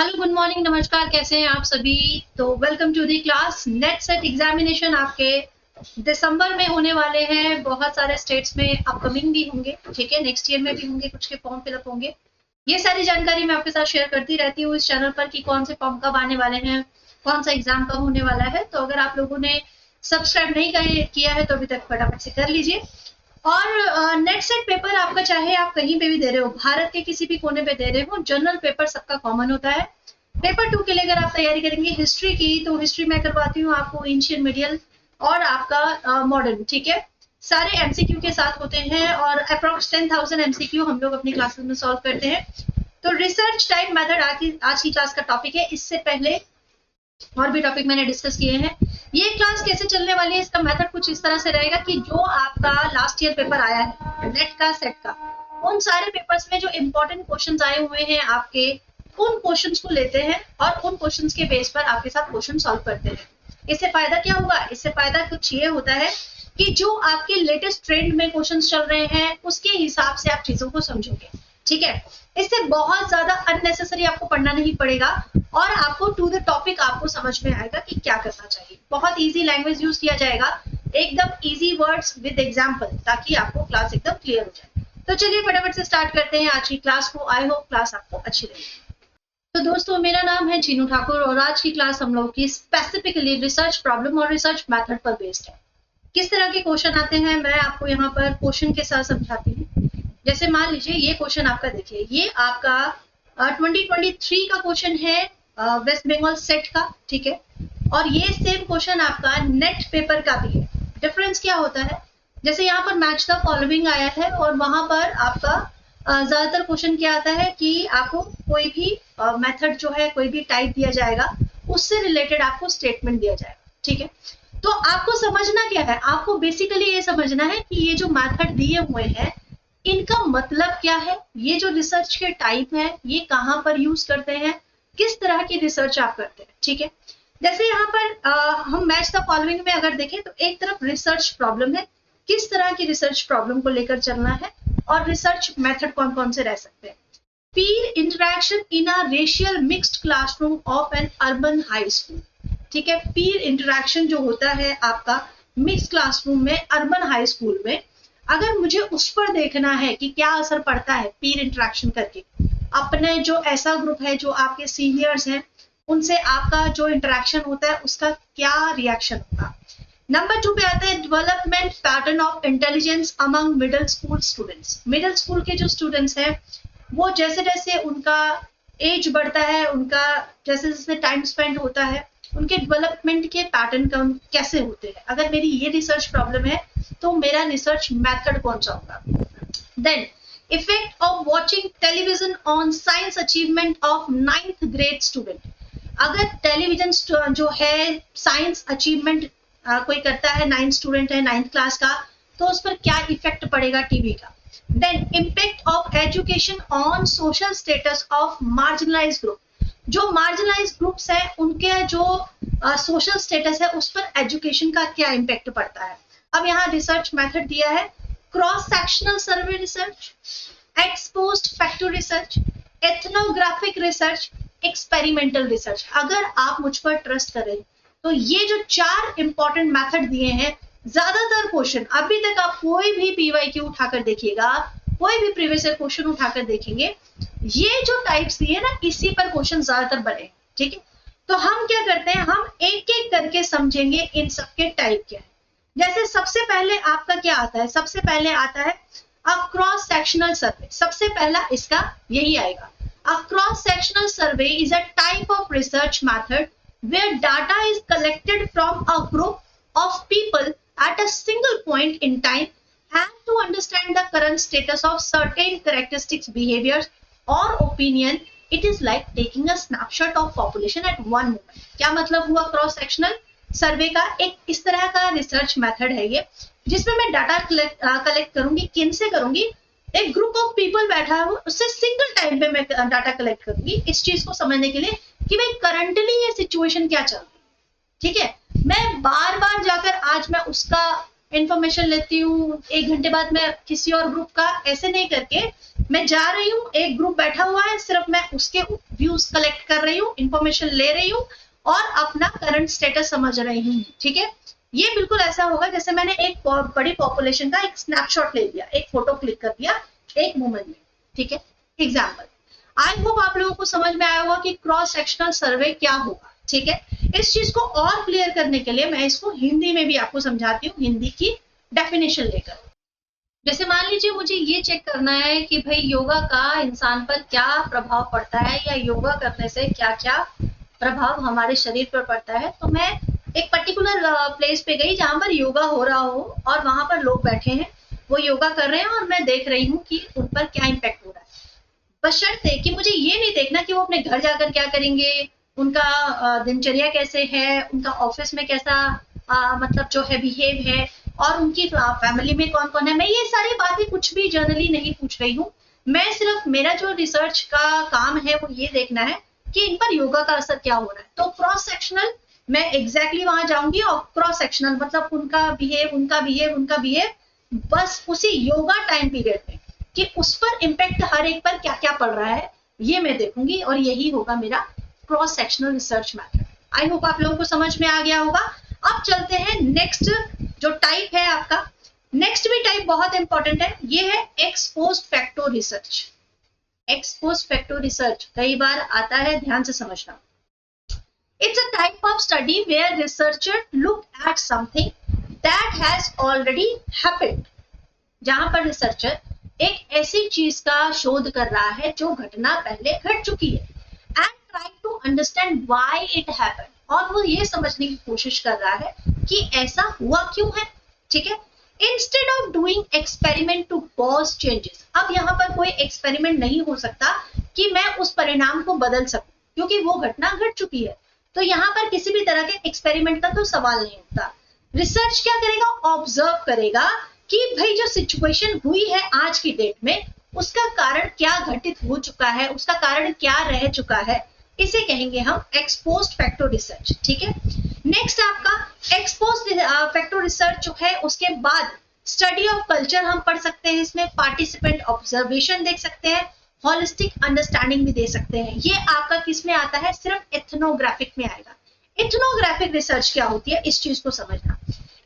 Hello, good morning, नमस्कार। कैसे हैं आप सभी? तो welcome to the class. NET SET examination आपके दिसंबर में होने वाले हैं। बहुत सारे स्टेट्स में अपकमिंग भी होंगे, ठीक है, नेक्स्ट ईयर में भी होंगे, कुछ के फॉर्म फिलअप होंगे। ये सारी जानकारी मैं आपके साथ शेयर करती रहती हूँ इस चैनल पर कि कौन से फॉर्म कब आने वाले हैं, कौन सा एग्जाम कब होने वाला है। तो अगर आप लोगों ने सब्सक्राइब नहीं किया है तो अभी तक फटाफट से कर लीजिए। और नेट सेट पेपर आपका, चाहे आप कहीं पे भी दे रहे हो, भारत के किसी भी कोने पे दे रहे हो, जनरल पेपर सबका कॉमन होता है। पेपर 2 के लिए अगर आप तैयारी करेंगे हिस्ट्री की, तो हिस्ट्री में करवाती हूँ आपको एंशियंट मिडियल और आपका मॉडर्न, ठीक है। सारे एमसीक्यू के साथ होते हैं और अप्रोक्स 10,000 एमसीक्यू हम लोग अपनी क्लासेस में सॉल्व करते हैं। तो रिसर्च टाइप मेथड आज की क्लास का टॉपिक है। इससे पहले और भी टॉपिक मैंने डिस्कस किए हैं। ये क्लास कैसे चलने वाली है, इसका मेथड कुछ इस तरह से रहेगा कि जो आपका लास्ट ईयर पेपर आया है नेट का, सेट का, उन सारे पेपर्स में जो इंपॉर्टेंट क्वेश्चंस आए हुए हैं आपके, उन क्वेश्चंस को लेते हैं और उन क्वेश्चंस के बेस पर आपके साथ क्वेश्चन सॉल्व करते हैं। इससे फायदा क्या होगा? इससे फायदा कुछ ये होता है कि जो आपके लेटेस्ट ट्रेंड में क्वेश्चंस चल रहे हैं उसके हिसाब से आप चीजों को समझोगे, ठीक है। इससे बहुत ज्यादा अननेसेसरी आपको पढ़ना नहीं पड़ेगा और आपको टू द टॉपिक आपको समझ में आएगा कि क्या करना चाहिए। बहुत इजी लैंग्वेज यूज किया जाएगा, एकदम इजी वर्ड्स विद एग्जांपल, ताकि आपको क्लास एकदम क्लियर हो जाए। तो चलिए फटाफट से स्टार्ट करते हैं आज की क्लास को। आई होप क्लास आपको अच्छी लगे। तो दोस्तों, मेरा नाम है चीनू ठाकुर और आज की क्लास हम लोग की स्पेसिफिकली रिसर्च प्रॉब्लम और रिसर्च मेथड पर बेस्ड है। किस तरह के क्वेश्चन आते हैं मैं आपको यहाँ पर क्वेश्चन के साथ समझाती हूँ। जैसे मान लीजिए ये क्वेश्चन आपका, देखिए ये आपका 2023 का क्वेश्चन है वेस्ट बंगाल सेट का, ठीक है। और ये सेम क्वेश्चन आपका नेट पेपर का भी है। डिफरेंस क्या होता है? जैसे यहाँ पर मैच द फॉलोइंग आया है और वहां पर आपका ज्यादातर क्वेश्चन क्या आता है कि आपको कोई भी मेथड जो है, कोई भी टाइप दिया जाएगा, उससे रिलेटेड आपको स्टेटमेंट दिया जाएगा, ठीक है। तो आपको समझना क्या है? आपको बेसिकली ये समझना है कि ये जो मेथड दिए हुए हैं इनका मतलब क्या है, ये जो रिसर्च के टाइप है ये कहाँ पर यूज करते हैं, किस तरह की रिसर्च आप करते हैं, ठीक है। जैसे यहाँ पर हम मैच द फॉलोइंग में अगर देखें तो एक तरफ रिसर्च प्रॉब्लम है, किस तरह की रिसर्च प्रॉब्लम को लेकर चलना है और रिसर्च मेथड कौन कौन से रह सकते हैं। पीर interaction in a racial mixed classroom of N urban high school, ठीक है। पीर इंटरेक्शन जो होता है आपका मिक्स्ड क्लासरूम में, अर्बन हाई स्कूल में, अगर मुझे उस पर देखना है कि क्या असर पड़ता है पीर इंटरेक्शन करके, अपने जो ऐसा ग्रुप है जो आपके सीनियर्स हैं उनसे आपका जो इंटरेक्शन होता है उसका क्या रिएक्शन होगा। नंबर 2 पे आता है development pattern of intelligence among middle school students. Middle school के जो स्टूडेंट्स हैं वो जैसे जैसे उनका एज बढ़ता है, उनका जैसे जैसे टाइम स्पेंड होता है, उनके डेवलपमेंट के पैटर्न कैसे होते हैं। अगर मेरी ये रिसर्च प्रॉब्लम है तो मेरा रिसर्च मेथड कौन सा होगा। Then effect of watching television on science achievement of 9th grade student. अगर टेलीविजन जो है साइंस अचीवमेंट कोई करता है, 9th स्टूडेंट है 9th क्लास का, तो उस पर क्या इफेक्ट पड़ेगा टीवी का। Then impact of education on social status of marginalise group. जो मार्जिनलाइज ग्रुप्स है उनके जो सोशल स्टेटस है उस पर एजुकेशन का क्या इम्पैक्ट पड़ता है। अब यहाँ रिसर्च मेथड दिया है क्रॉस सेक्शनल सर्वे research, exposed factor research, ethnographic research, experimental research. अगर आप मुझ पर ट्रस्ट करें तो ये जो 4 इंपॉर्टेंट मेथड दिए हैं, ज्यादातर क्वेश्चन अभी तक आप कोई भी पीवाईक्यू उठाकर देखिएगा, कोई भी प्रीवियस ईयर क्वेश्चन उठाकर देखेंगे, ये जो टाइप्स दिए ना इसी पर क्वेश्चन ज्यादातर बने, ठीक है। तो हम क्या करते हैं, हम एक एक करके समझेंगे इन सबके टाइप क्या है। जैसे सबसे पहले आपका क्या आता है, सबसे पहले आता है अ क्रॉस सेक्शनल सर्वे। सबसे पहला इसका यही आएगा। A cross sectional survey is a type of research method where data is collected from a group of people at a single point in time and to understand the current status of certain characteristics, behaviors or opinion. It is like taking a snapshot of population at one moment. क्या मतलब हुआ cross sectional सर्वे का? एक इस तरह का research method है ये, जिसमें मैं डाटा कलेक्ट करूंगी। किन से करूंगी? एक ग्रुप ऑफ पीपल बैठा है उससे सिंगल टाइम पे मैं डाटा कलेक्ट करूंगी, इस चीज को समझने के लिए कि भाई करंटली ये सिचुएशन क्या चल रही है, ठीक है। मैं बार बार जाकर आज मैं उसका इंफॉर्मेशन लेती हूँ, 1 घंटे बाद मैं किसी और ग्रुप का, ऐसे नहीं करके मैं जा रही हूँ, एक ग्रुप बैठा हुआ है, सिर्फ मैं उसके व्यूज कलेक्ट कर रही हूँ, इंफॉर्मेशन ले रही हूँ और अपना करंट स्टेटस समझ रही हूँ। ठीक है, ये बिल्कुल ऐसा होगा जैसे मैंने एक बड़ी पॉपुलेशन का एक स्नैपशॉट ले लिया, एक फोटो क्लिक कर दिया एक मोमेंट में। ठीक है, एग्जाम्पल। आई होप आप लोगों को समझ में आया होगा कि क्रॉस सेक्शनल सर्वे क्या होगा। ठीक है, इस चीज को और क्लियर करने के लिए मैं इसको हिंदी में भी आपको समझाती हूँ, हिंदी की डेफिनेशन लेकर। जैसे मान लीजिए मुझे ये चेक करना है कि भाई योगा का इंसान पर क्या प्रभाव पड़ता है, या योगा करने से क्या क्या प्रभाव हमारे शरीर पर पड़ता है। तो मैं एक पर्टिकुलर प्लेस पे गई जहां पर योगा हो रहा हो और वहां पर लोग बैठे हैं, वो योगा कर रहे हैं और मैं देख रही हूँ कि उन पर क्या इम्पैक्ट हो रहा है। बशर्ते कि मुझे ये नहीं देखना कि वो अपने घर जाकर क्या करेंगे, उनका दिनचर्या कैसे है, उनका ऑफिस में कैसा मतलब जो है बिहेव है, और उनकी फैमिली में कौन कौन है। मैं ये सारी बातें कुछ भी जनरली नहीं पूछ रही हूँ। मैं सिर्फ, मेरा जो रिसर्च का काम है वो ये देखना है कि इन पर योगा का असर क्या हो रहा है। तो क्रॉस सेक्शनल मैं एग्जैक्टली वहां जाऊंगी और क्रॉस सेक्शनल मतलब उनका बिहेव बस उसी योगा टाइम पीरियड में कि उस पर इम्पैक्ट हर एक पर क्या क्या पड़ रहा है, ये मैं देखूंगी, और यही होगा मेरा cross sectional research method. I hope आप लोगों को समझ में आ गया होगा। अब चलते हैं नेक्स्ट जो टाइप है आपका। नेक्स्ट भी टाइप बहुत इंपॉर्टेंट है, ये है x post facto research. X post facto research कई बार आता है, ध्यान से समझना। It's a type of study where researchers look at something that has already happened. जहां पर रिसर्चर एक ऐसी चीज का शोध कर रहा है जो घटना पहले घट चुकी है, and try to understand why it happened, और वो ये समझने की कोशिश कर रहा है कि ऐसा हुआ क्यों है। ठीक है, instead of doing experiment to cause changes, अब यहाँ पर कोई एक्सपेरिमेंट नहीं हो सकता कि मैं उस परिणाम को बदल सकूं क्योंकि वो घटना घट चुकी है। तो यहाँ पर किसी भी तरह के एक्सपेरिमेंट का तो सवाल नहीं उठता। रिसर्च क्या करेगा, ऑब्जर्व करेगा कि भाई जो सिचुएशन हुई है आज की डेट में, उसका कारण क्या घटित हो चुका है, उसका कारण क्या रह चुका है, इसे कहेंगे हम एक्स पोस्ट फैक्टो रिसर्च। ठीक है, नेक्स्ट आपका एक्स पोस्ट फैक्टो रिसर्च जो है, उसके बाद स्टडी ऑफ कल्चर हम पढ़ सकते हैं, इसमें पार्टिसिपेंट ऑब्जर्वेशन देख सकते हैं, होलिस्टिक अंडरस्टैंडिंग भी दे सकते हैं। ये आपका किस में आता है, सिर्फ एथनोग्राफिक में आएगा। एथनोग्राफिक रिसर्च क्या होती है, इस चीज को समझना।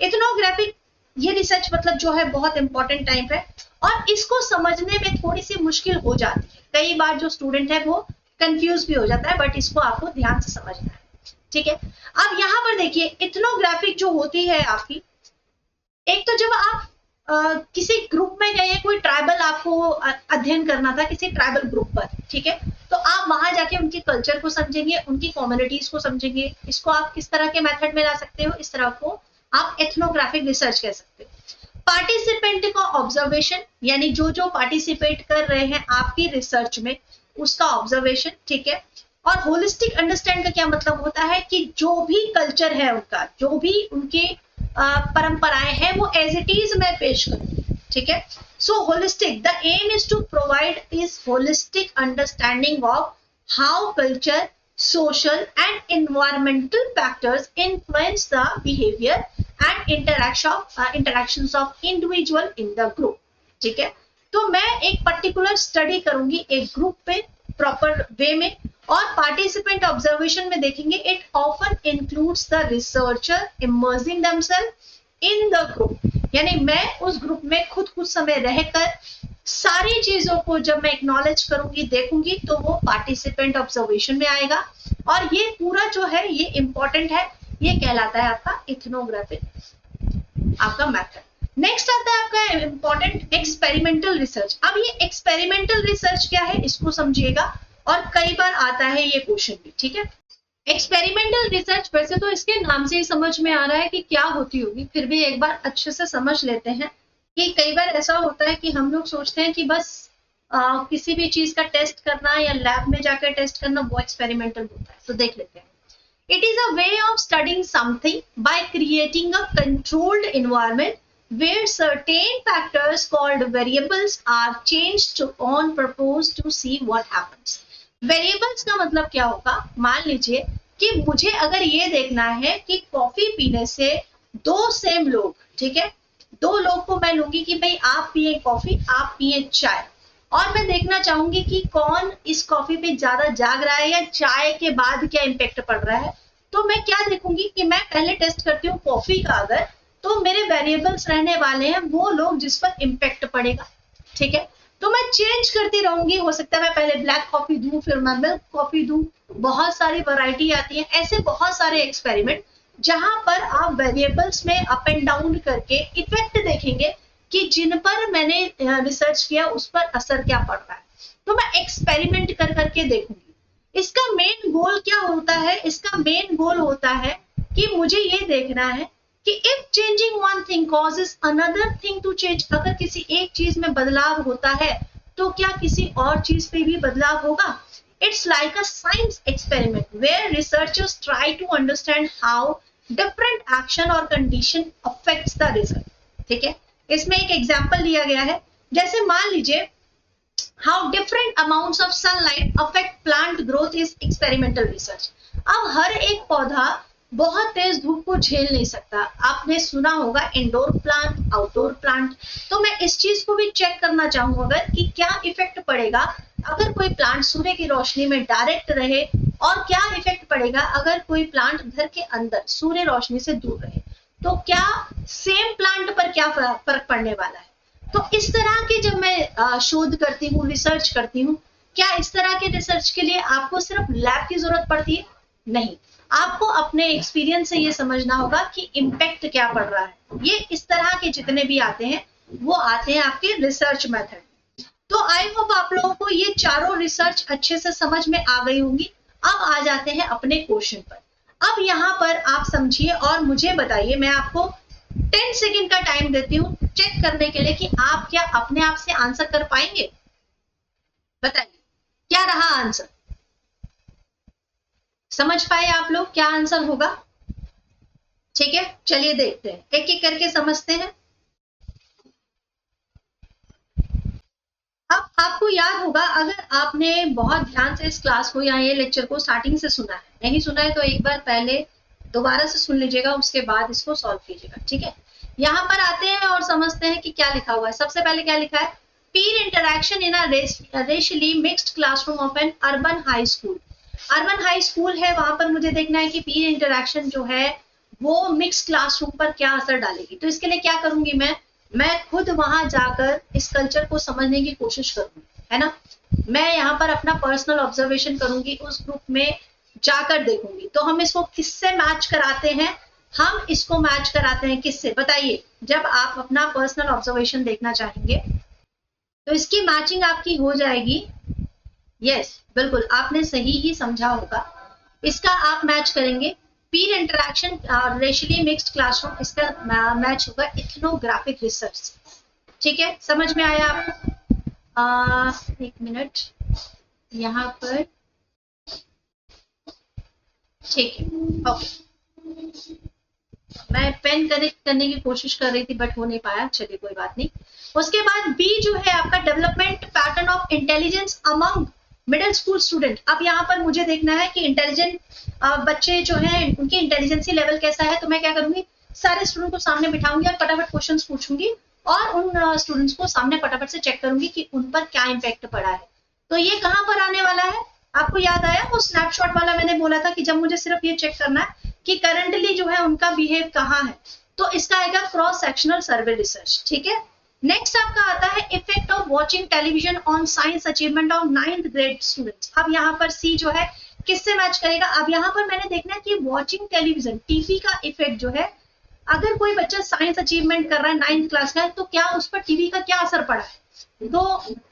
एथनोग्राफिक ये रिसर्च मतलब जो है बहुत इंपॉर्टेंट टाइप है, और इसको समझने में थोड़ी सी मुश्किल हो जाती है। कई बार जो स्टूडेंट है वो कंफ्यूज भी हो जाता है, बट इसको आपको ध्यान से समझना है। ठीक है, अब यहाँ पर देखिए एथनोग्राफिक जो होती है आपकी, एक तो जब आप किसी ग्रुप में गए, कोई ट्राइबल आपको अध्ययन करना था किसी ट्राइबल ग्रुप पर, ठीक है, तो आप वहां जाके उनके कल्चर को समझेंगे, उनकी कम्युनिटीज को समझेंगे। इसको आप किस तरह के मेथड में ला सकते हो, इस तरह को आप एथनोग्राफिक रिसर्च कह सकते हो। पार्टिसिपेंट का ऑब्जर्वेशन, यानी जो जो पार्टिसिपेट कर रहे हैं आपकी रिसर्च में उसका ऑब्जर्वेशन। ठीक है, और होलिस्टिक अंडरस्टैंड का क्या मतलब होता है कि जो भी कल्चर है उनका, जो भी उनके परंपराएं हैं, वो एज इट इज मैं पेश करूं। ठीक है, so holistic, the aim is to provide is holistic understanding of how culture, social and environmental factors influence the behavior and interactions of individual in the group. ठीक है, तो मैं एक पर्टिकुलर स्टडी करूंगी एक ग्रुप पे प्रॉपर वे में, और पार्टिसिपेंट ऑब्जर्वेशन में देखेंगे it often includes the researcher immersing themselves in the group, यानी मैं उस ग्रुप में खुद कुछ समय रहकर सारी चीजों को जब मैं एक्नॉलेज करूंगी, देखूंगी, तो वो पार्टिसिपेंट ऑब्जर्वेशन में आएगा। और ये पूरा जो है ये इंपॉर्टेंट है, ये कहलाता है आपका इथनोग्राफिक आपका मेथड। नेक्स्ट आता है आपका इंपॉर्टेंट एक्सपेरिमेंटल रिसर्च। अब ये एक्सपेरिमेंटल रिसर्च क्या है इसको समझिएगा, और कई बार आता है ये क्वेश्चन भी। ठीक है, एक्सपेरिमेंटल रिसर्च वैसे तो इसके नाम से ही समझ में आ रहा है कि क्या होती होगी, फिर भी एक बार अच्छे से समझ लेते हैं कि कई बार ऐसा होता है कि हम लोग सोचते हैं कि बस किसी भी चीज का टेस्ट करना या लैब में जाकर टेस्ट करना वो एक्सपेरिमेंटल होता है। तो देख लेते हैं। It is a way of studying something by creating a controlled environment where certain factors called variables are changed on purpose to see what happens. Variables का मतलब क्या होगा, मान लीजिए कि मुझे अगर ये देखना है कि कॉफी पीने से दो सेम लोग, ठीक है, 2 लोग को मैं लूंगी कि भाई आप पिए कॉफी, आप पिए चाय, और मैं देखना चाहूंगी कि कौन इस कॉफी पे ज्यादा जाग रहा है या चाय के बाद क्या इम्पेक्ट पड़ रहा है। तो मैं क्या देखूंगी कि मैं पहले टेस्ट करती हूँ कॉफी का, अगर तो मेरे वेरिएबल्स रहने वाले हैं वो लोग जिस पर इम्पेक्ट पड़ेगा, ठीक है। तो मैं चेंज करती रहूंगी, हो सकता है मैं पहले ब्लैक कॉफी दूं, फिर मैं मिल्क कॉफी दूं, बहुत सारी वैरायटी आती है, ऐसे बहुत सारे एक्सपेरिमेंट जहां पर आप वेरिएबल्स में अप एंड डाउन करके इफेक्ट देखेंगे कि जिन पर मैंने रिसर्च किया उस पर असर क्या पड़ रहा है। तो मैं एक्सपेरिमेंट कर करके देखूंगी। इसका मेन गोल क्या होता है? इसका मेन गोल होता है कि मुझे ये देखना है कि if changing one thing causes another thing to change, अगर किसी एक चीज में बदलाव होता है तो क्या किसी और चीज पे भी बदलाव होगा। It's like a science experiment where researchers try to understand how different action और कंडीशन अफेक्ट्स द रिजल्ट, ठीक है। इसमें एक एग्जांपल लिया गया है, जैसे मान लीजिए how different amounts of sunlight affect plant growth is experimental research. अब हर एक पौधा बहुत तेज धूप को झेल नहीं सकता, आपने सुना होगा इंडोर प्लांट, आउटडोर प्लांट। तो मैं इस चीज को भी चेक करना चाहूंगा कि क्या इफेक्ट पड़ेगा अगर कोई प्लांट सूर्य की रोशनी में डायरेक्ट रहे, और क्या इफेक्ट पड़ेगा अगर कोई प्लांट घर के अंदर सूर्य रोशनी से दूर रहे। तो क्या सेम प्लांट पर क्या फर्क पड़ने वाला है। तो इस तरह के जब मैं शोध करती हूँ, रिसर्च करती हूँ, क्या इस तरह के रिसर्च के लिए आपको सिर्फ लैब की जरूरत पड़ती है? नहीं, आपको अपने एक्सपीरियंस से ये समझना होगा कि इम्पैक्ट क्या पड़ रहा है। ये इस तरह के जितने भी आते हैं वो आते हैं आपके रिसर्च मेथड। तो आई होप आप लोगों को ये चारों रिसर्च अच्छे से समझ में आ गई होंगी। अब आ जाते हैं अपने क्वेश्चन पर। अब यहाँ पर आप समझिए और मुझे बताइए, मैं आपको 10 सेकेंड का टाइम देती हूँ चेक करने के लिए कि आप क्या अपने आप से आंसर कर पाएंगे। बताइए क्या रहा आंसर, समझ पाए आप लोग क्या आंसर होगा? ठीक है, चलिए देखते हैं, एक एक करके समझते हैं। अब आपको याद होगा, अगर आपने बहुत ध्यान से इस क्लास को या ये लेक्चर को स्टार्टिंग से सुना है, नहीं सुना है तो एक बार पहले दोबारा से सुन लीजिएगा, उसके बाद इसको सॉल्व कीजिएगा, ठीक है। यहाँ पर आते हैं और समझते हैं कि क्या लिखा हुआ है। सबसे पहले क्या लिखा है, पीर interaction in a racially mixed classroom of N urban high school. Urban high school है, वहां पर मुझे देखना है कि पीर इंटरैक्शन जो है वो मिक्स क्लासरूम पर क्या असर डालेगी। तो इसके लिए क्या करूंगी, मैं खुद वहां जाकर इस कल्चर को समझने की कोशिश करूंगी, है ना। मैं यहाँ पर अपना पर्सनल ऑब्जर्वेशन करूंगी, उस ग्रुप में जाकर देखूंगी। तो हम इसको किससे मैच कराते हैं, हम इसको मैच कराते हैं किससे, बताइए। जब आप अपना पर्सनल ऑब्जर्वेशन देखना चाहेंगे तो इसकी मैचिंग आपकी हो जाएगी। यस, बिल्कुल आपने सही ही समझा होगा। इसका आप मैच करेंगे पीर इंटरैक्शन रेशियली मिक्स्ड क्लासरूम, इसका मैच होगा इथनोग्राफिक रिसर्च। ठीक है, समझ में आया आपको? एक मिनट यहाँ पर, ठीक है, ओके। मैं पेन कनेक्ट करने की कोशिश कर रही थी बट हो नहीं पाया, चलिए कोई बात नहीं। उसके बाद बी जो है आपका development pattern of intelligence among middle school student. अब यहाँ पर मुझे देखना है कि इंटेलिजेंट बच्चे जो हैं उनकी इंटेलिजेंसी लेवल कैसा है। तो मैं क्या करूंगी, सारे स्टूडेंट को सामने बिठाऊंगी और फटाफट क्वेश्चंस पूछूंगी और उन स्टूडेंट्स को सामने फटाफट से चेक करूंगी कि उन पर क्या इम्पैक्ट पड़ा है। तो ये कहाँ पर आने वाला है, आपको याद आया वो स्नैपशॉट वाला मैंने बोला था कि जब मुझे सिर्फ ये चेक करना है कि करंटली जो है उनका बिहेव कहाँ है, तो इसका आएगा क्रॉस सेक्शनल सर्वे रिसर्च। ठीक है, नेक्स्ट आपका आता है effect of watching television on science achievement of 9th grade students. अब यहाँ पर सी जो है किससे मैच करेगा। अब यहाँ पर मैंने देखना है कि वाचिंग टेलीविजन टीवी का इफेक्ट जो है, अगर कोई बच्चा साइंस अचीवमेंट कर रहा है 9th क्लास का, तो क्या उस पर टीवी का क्या असर पड़ा है। तो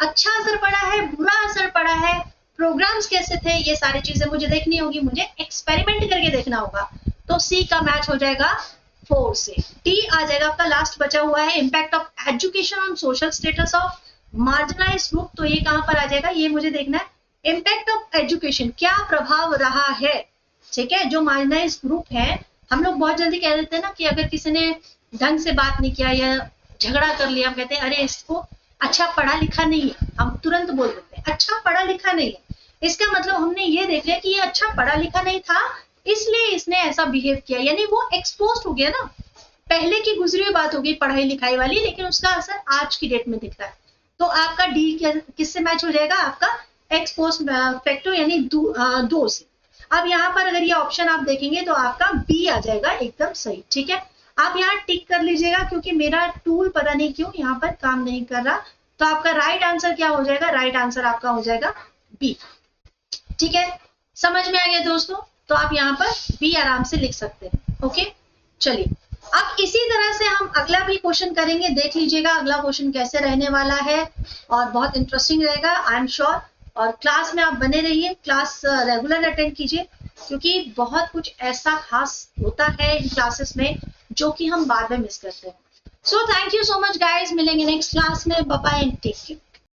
अच्छा असर पड़ा है, बुरा असर पड़ा है, प्रोग्राम्स कैसे थे, ये सारी चीजें मुझे देखनी होगी, मुझे एक्सपेरिमेंट करके देखना होगा। तो सी का मैच हो जाएगा 4 से। डी आ जाएगा आपका लास्ट बचा हुआ है impact of education on social status of marginalised group. तो ये कहां पर आ जाएगा, ये मुझे देखना है इम्पैक्ट ऑफ एजुकेशन, क्या प्रभाव रहा है। ठीक है, जो मार्जिनलाइज्ड ग्रुप है, हम लोग बहुत जल्दी कह देते हैं ना कि अगर किसी ने ढंग से बात नहीं किया या झगड़ा कर लिया, हम कहते हैं अरे इसको अच्छा पढ़ा लिखा नहीं है, हम तुरंत बोल देते हैं अच्छा पढ़ा लिखा नहीं है। इसका मतलब हमने ये देख लिया कि ये अच्छा पढ़ा लिखा नहीं था इसलिए इसने ऐसा बिहेव किया, यानी वो एक्सपोज हो गया ना। पहले की गुजरी हुई बात होगी पढ़ाई लिखाई वाली, लेकिन उसका असर आज की डेट में दिखता है। तो आपका डी किससे मैच हो जाएगा? आपका एक्स पोस्ट फैक्टो यानी दो से। अब यहाँ पर अगर ये ऑप्शन आप देखेंगे तो आपका बी आ जाएगा एकदम सही। ठीक है, आप यहाँ टिक कर लीजिएगा क्योंकि मेरा टूल पता नहीं क्यों यहाँ पर काम नहीं कर रहा। तो आपका राइट आंसर क्या हो जाएगा? राइट आंसर आपका हो जाएगा बी। ठीक है, समझ में आ गया दोस्तों? तो आप यहाँ पर बी आराम से लिख सकते हैं। ओके, चलिए अब इसी तरह से हम अगला भी क्वेश्चन करेंगे। देख लीजिएगा अगला क्वेश्चन कैसे रहने वाला है और बहुत इंटरेस्टिंग रहेगा, आई एम श्योर। और क्लास में आप बने रहिए, क्लास रेगुलर अटेंड कीजिए क्योंकि बहुत कुछ ऐसा खास होता है इन क्लासेस में जो कि हम बाद में मिस करते हैं। So thank you so much guys, मिलेंगे नेक्स्ट क्लास में। Bye bye and take care.